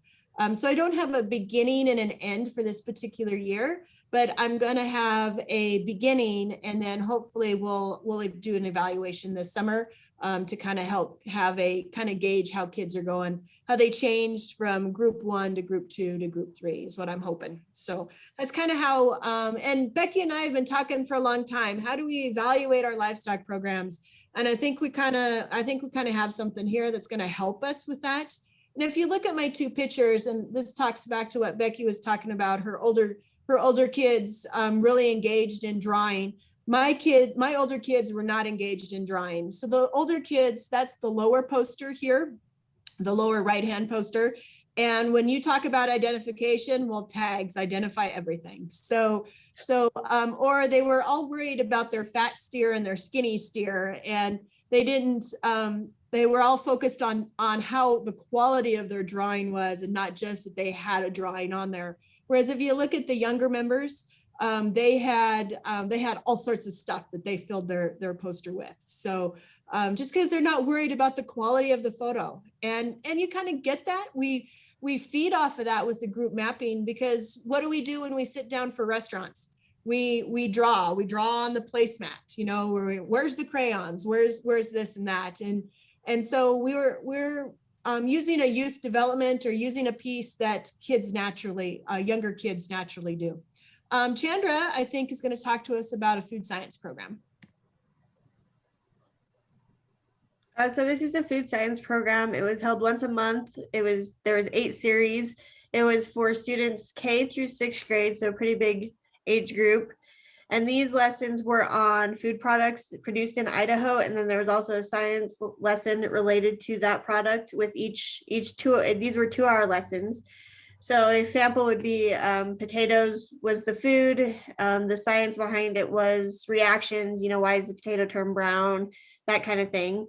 So I don't have a beginning and an end for this particular year, but I'm going to have a beginning, and then hopefully we'll do an evaluation this summer to kind of help have a kind of gauge how kids are going, how they changed from group 1 to group 2 to group 3 is what I'm hoping. So that's kind of how, and Becky and I have been talking for a long time. How do we evaluate our livestock programs? And I think we kind of have something here that's going to help us with that. And if you look at my 2 pictures, and this talks back to what Becky was talking about, her older kids really engaged in drawing. My older kids were not engaged in drawing. So the older kids, that's the lower poster here, the lower right-hand poster. And when you talk about identification, well, tags identify everything. So or they were all worried about their fat steer and their skinny steer, and they didn't, they were all focused on how the quality of their drawing was, and not just that they had a drawing on there. Whereas if you look at the younger members, they had all sorts of stuff that they filled their poster with. So just because they're not worried about the quality of the photo, and you kind of get that. We feed off of that with the group mapping, because what do we do when we sit down for restaurants? We draw on the placemat, you know, where's the crayons, where's this and that. And so we're using a youth development, or using a piece that kids naturally, younger kids naturally do. Chandra, I think, is going to talk to us about a food science program. So this is a food science program. It was held once a month. There was 8 series. It was for students K through 6th grade, so a pretty big age group. And these lessons were on food products produced in Idaho. And then there was also a science lesson related to that product with each 2. These were 2-hour lessons. So an example would be potatoes was the food. The science behind it was reactions, you know, why is the potato turn brown, that kind of thing.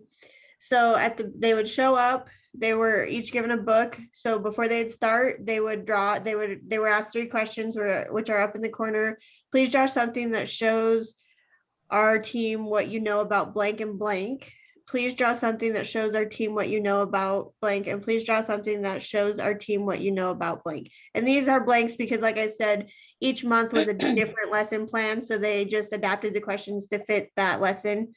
So they would show up, they were each given a book. So before they'd start, they would draw, they were asked 3 questions, which are up in the corner. Please draw something that shows our team what you know about blank and blank. Please draw something that shows our team what you know about blank, and please draw something that shows our team what you know about blank. And these are blanks because, like I said, each month was a different lesson plan. So they just adapted the questions to fit that lesson.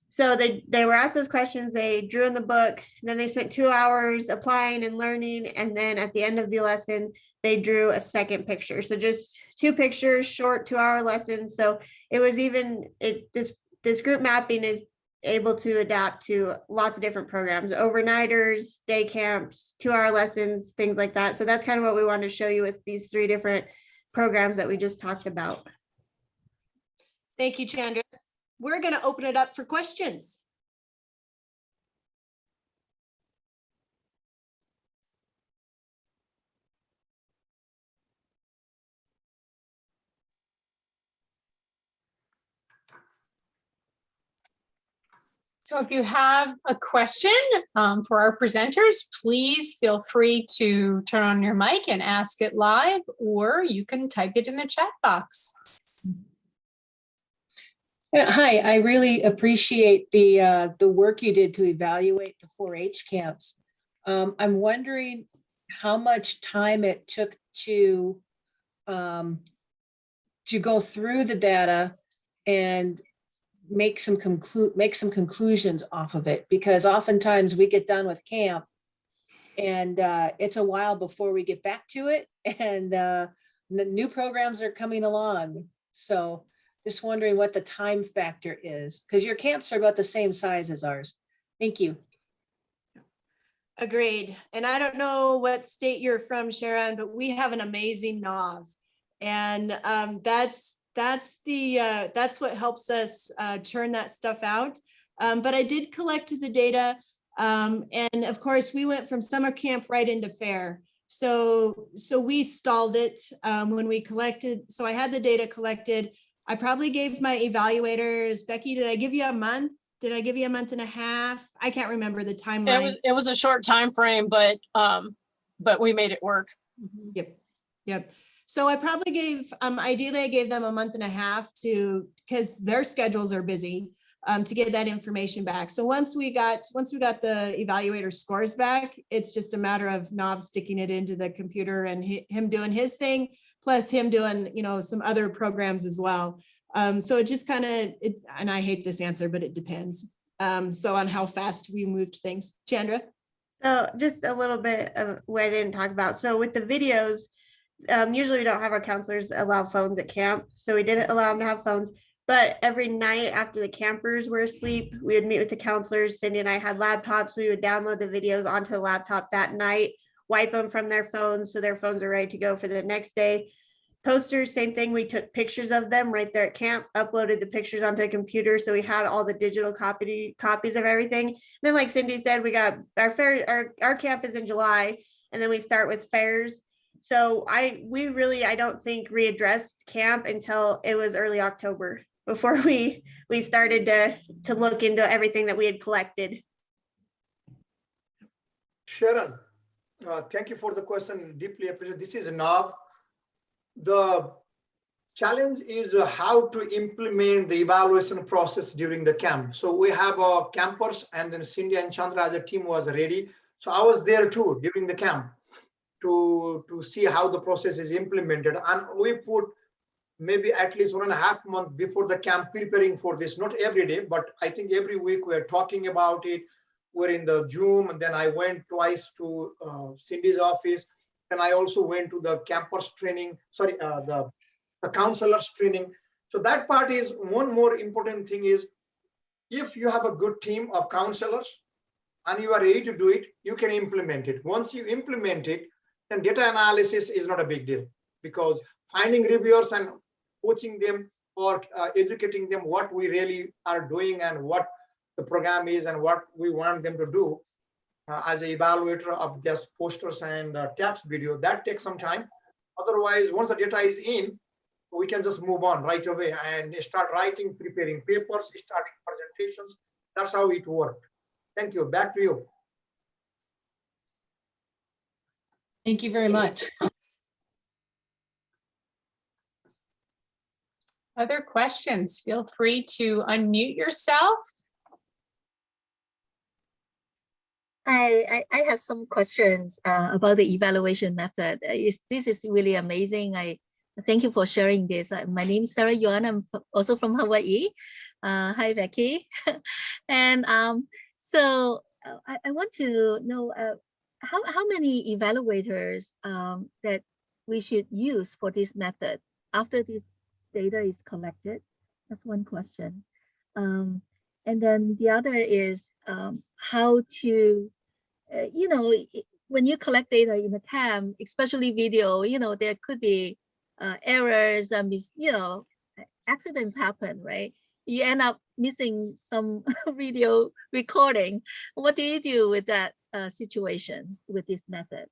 So they were asked those questions, they drew in the book, then they spent 2 hours applying and learning. And then at the end of the lesson, they drew a second picture. So just 2 pictures, short 2-hour lessons. So it was this group mapping is able to adapt to lots of different programs, overnighters, day camps, 2-hour lessons, things like that. So that's kind of what we wanted to show you with these 3 different programs that we just talked about. Thank you, Chandra. We're going to open it up for questions. So if you have a question for our presenters, please feel free to turn on your mic and ask it live, or you can type it in the chat box. Hi, I really appreciate the work you did to evaluate the 4-H camps. I'm wondering how much time it took to go through the data and make some conclusions off of it, because oftentimes we get done with camp and it's a while before we get back to it, and the new programs are coming along. So just wondering what the time factor is, because your camps are about the same size as ours. Thank you. Agreed. And I don't know what state you're from, Sharon, but we have an amazing NOV. And that's what helps us churn that stuff out. But I did collect the data. And of course, we went from summer camp right into fair. So we stalled it when we collected. So I had the data collected. I probably gave my evaluators, Becky, did I give you a month? Did I give you a month and a half? I can't remember the timeline. It was a short time frame, but we made it work. Yep. So I probably gave, ideally I gave them a month and a half because their schedules are busy, to get that information back. So once we got the evaluator scores back, it's just a matter of Nob sticking it into the computer and him doing his thing, plus him doing, some other programs as well. So it just kind of, and I hate this answer, but it depends. So on how fast we moved things. Chandra? So just a little bit of what I didn't talk about. So with the videos, usually we don't have our counselors allow phones at camp. So we didn't allow them to have phones. But every night after the campers were asleep, we would meet with the counselors. Cindy and I had laptops. We would download the videos onto the laptop that night, wipe them from their phones so their phones are ready to go for the next day. Posters, same thing. We took pictures of them right there at camp, uploaded the pictures onto a computer. So we had all the digital copies of everything. And then like Cindy said, we got our fair, our camp is in July, and then we start with fairs. So I don't think readdressed camp until it was early October before we started to look into everything that we had collected. Sharon, thank you for the question. Deeply appreciate. This is Nav. The challenge is how to implement the evaluation process during the camp. So we have campers, and then Cindy and Chandra as a team was ready. So I was there too during the camp to see how the process is implemented. And we put maybe at least 1.5 months before the camp preparing for this, not every day, but I think every week we're talking about it. We're in the Zoom, and then I went twice to Cindy's office. And I also went to the campus training, the counselors training. So that part is one more important thing is, if you have a good team of counselors and you are ready to do it, you can implement it. Once you implement it, then data analysis is not a big deal, because finding reviewers and coaching them or educating them what we really are doing and what the program is and what we want them to do as an evaluator of just posters and tabs video, that takes some time. Otherwise, once the data is in, we can just move on right away and start writing, preparing papers, starting presentations. That's how it worked. Thank you. Back to you. Thank you very much. Other questions? Feel free to unmute yourself. I have some questions about the evaluation method. This is really amazing. I thank you for sharing this. My name is Sarah Yuan. I'm also from Hawaii. Hi, Becky. And so I want to know how many evaluators that we should use for this method after this data is collected. That's one question. And then the other is how to, when you collect data in the camp, especially video, there could be errors and, accidents happen, right? You end up missing some video recording. What do you do with that situations with this method?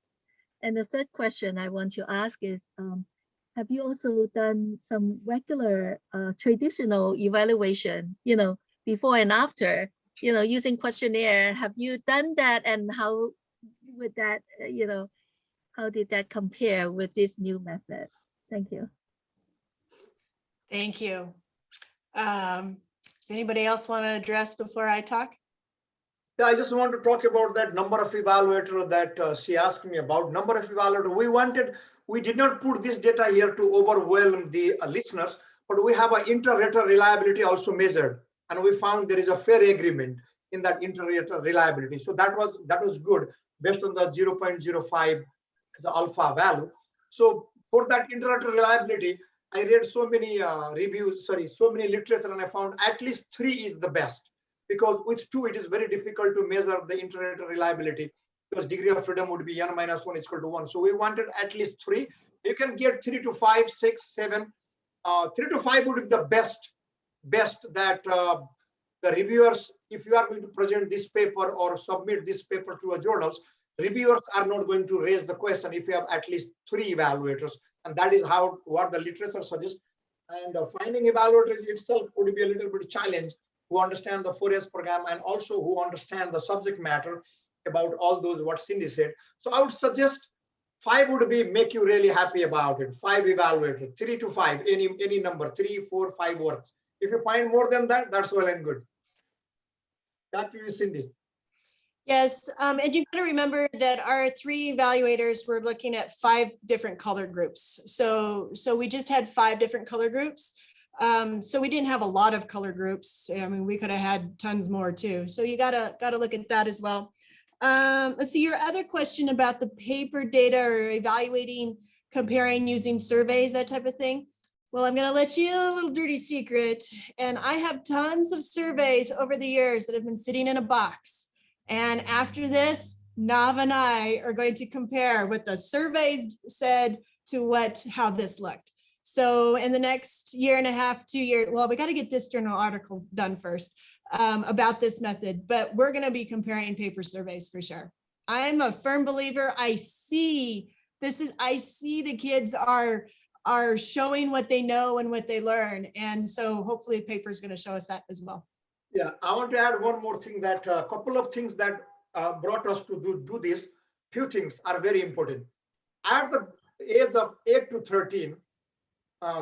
And the third question I want to ask is, have you also done some regular traditional evaluation, before and after, using questionnaire? Have you done that, and how would that, how did that compare with this new method? Thank you. Thank you. Does anybody else want to address before I talk? Yeah, I just want to talk about that number of evaluator that she asked me about. Number of evaluator, we did not put this data here to overwhelm the listeners, but we have an inter-rater reliability also measured, and we found there is a fair agreement in that inter-rater reliability. So that was good based on the 0.05 as alpha value. So for that inter-rater reliability, I read so many so many literature, and I found at least 3 is the best, because with 2 it is very difficult to measure the inter-rater reliability. because degree of freedom would be n minus 1 is equal to 1. So we wanted at least 3. You can get 3 to 5, 6, 7. 3 to 5 would be the best that the reviewers, if you are going to present this paper or submit this paper to a journals, reviewers are not going to raise the question if you have at least 3 evaluators. And that is what the literature suggests. And finding evaluators itself would be a little bit challenge who understand the 4S program and also who understand the subject matter about all those what Cindy said. So I would suggest 5 would be make you really happy about it. 5 evaluators, 3 to 5, any number, 3, 4, 5 works. If you find more than that, that's well and good. Back to you, Cindy. Yes, and you've got to remember that our 3 evaluators were looking at 5 different color groups. So we just had 5 different color groups. So we didn't have a lot of color groups. I mean, we could have had tons more too. So you gotta look at that as well. Let's see, your other question about the paper data or evaluating, comparing using surveys, that type of thing. Well, I'm gonna let you in a little dirty secret. And I have tons of surveys over the years that have been sitting in a box. And after this, Nav and I are going to compare what the surveys said to how this looked. So in the next year and a half, 2 years, well, we got to get this journal article done first about this method, but we're going to be comparing paper surveys for sure. I'm a firm believer. I see the kids are showing what they know and what they learn. And so hopefully the paper is going to show us that as well. Yeah, I want to add one more thing, that a couple of things that brought us to do this. Few things are very important. At the age of 8 to 13,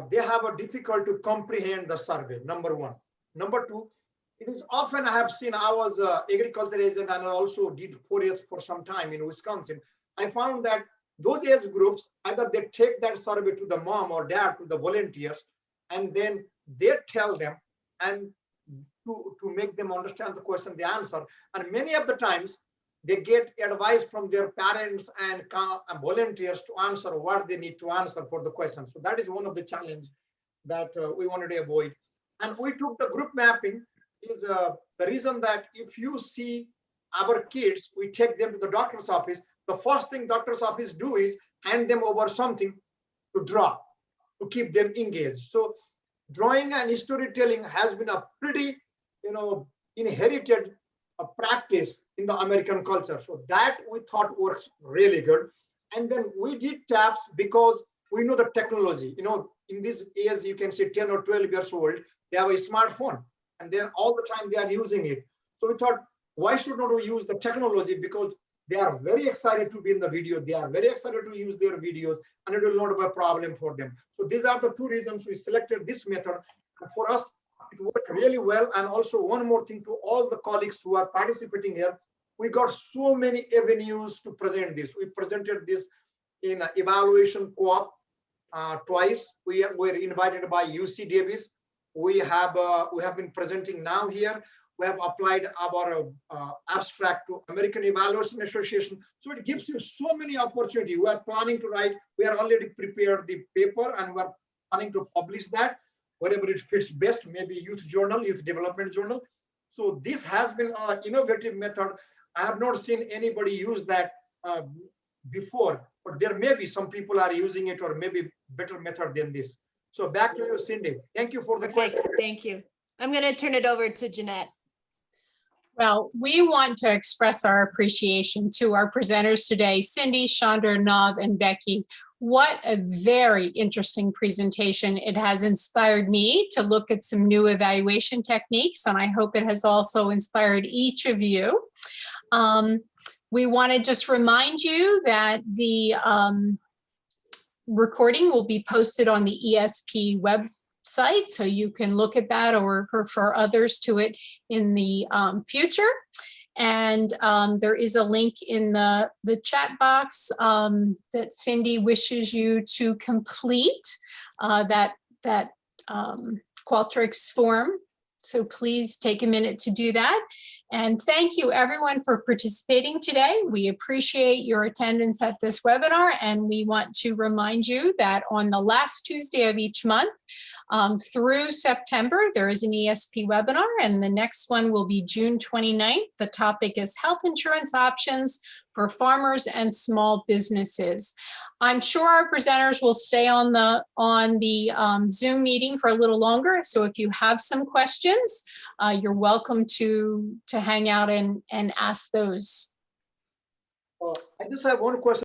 they have a difficult to comprehend the survey, number 1. Number 2, it is often, I have seen, I was an agriculture agent and I also did 4 years for some time in Wisconsin. I found that those age groups, either they take that survey to the mom or dad, to the volunteers, and then they tell them and to make them understand the question, the answer. And many of the times they get advice from their parents and volunteers to answer what they need to answer for the question. So that is one of the challenges that we wanted to avoid. And we took the group mapping is the reason that if you see our kids, we take them to the doctor's office, the first thing doctor's office do is hand them over something to draw, to keep them engaged. So drawing and storytelling has been a pretty, inherited practice in the American culture. So that we thought works really good. And then we did tabs because we know the technology. In this age, you can say 10 or 12 years old, they have a smartphone and then all the time they are using it. So we thought, why should not we use the technology? Because they are very excited to be in the video. They are very excited to use their videos and it will not be a problem for them. So these are the 2 reasons we selected this method. And for us, it worked really well. And also one more thing to all the colleagues who are participating here, we got so many avenues to present this. We presented this in evaluation co-op twice. We were invited by UC Davis. We have been presenting now here. We have applied our abstract to American Evaluation Association. So it gives you so many opportunities. We are planning to write, we are already prepared the paper and we're planning to publish that wherever it fits best, maybe youth journal, youth development journal. So this has been an innovative method. I have not seen anybody use that before, but there may be some people are using it or maybe better method than this. So back to you, Cindy. Thank you for the question. Thank you. I'm going to turn it over to Jeanette. Well, we want to express our appreciation to our presenters today, Cindy, Chandra, Nav, and Becky. What a very interesting presentation. It has inspired me to look at some new evaluation techniques, and I hope it has also inspired each of you. We want to just remind you that the recording will be posted on the ESP website, so you can look at that or refer others to it in the future. And there is a link in the chat box that Cindy wishes you to complete that Qualtrics form. So please take a minute to do that. And thank you everyone for participating today. We appreciate your attendance at this webinar, and we want to remind you that on the last Tuesday of each month, Through September, there is an ESP webinar, and the next one will be June 29th. The topic is health insurance options for farmers and small businesses. I'm sure our presenters will stay on the Zoom meeting for a little longer. So if you have some questions, you're welcome to hang out and ask those. I just have one question.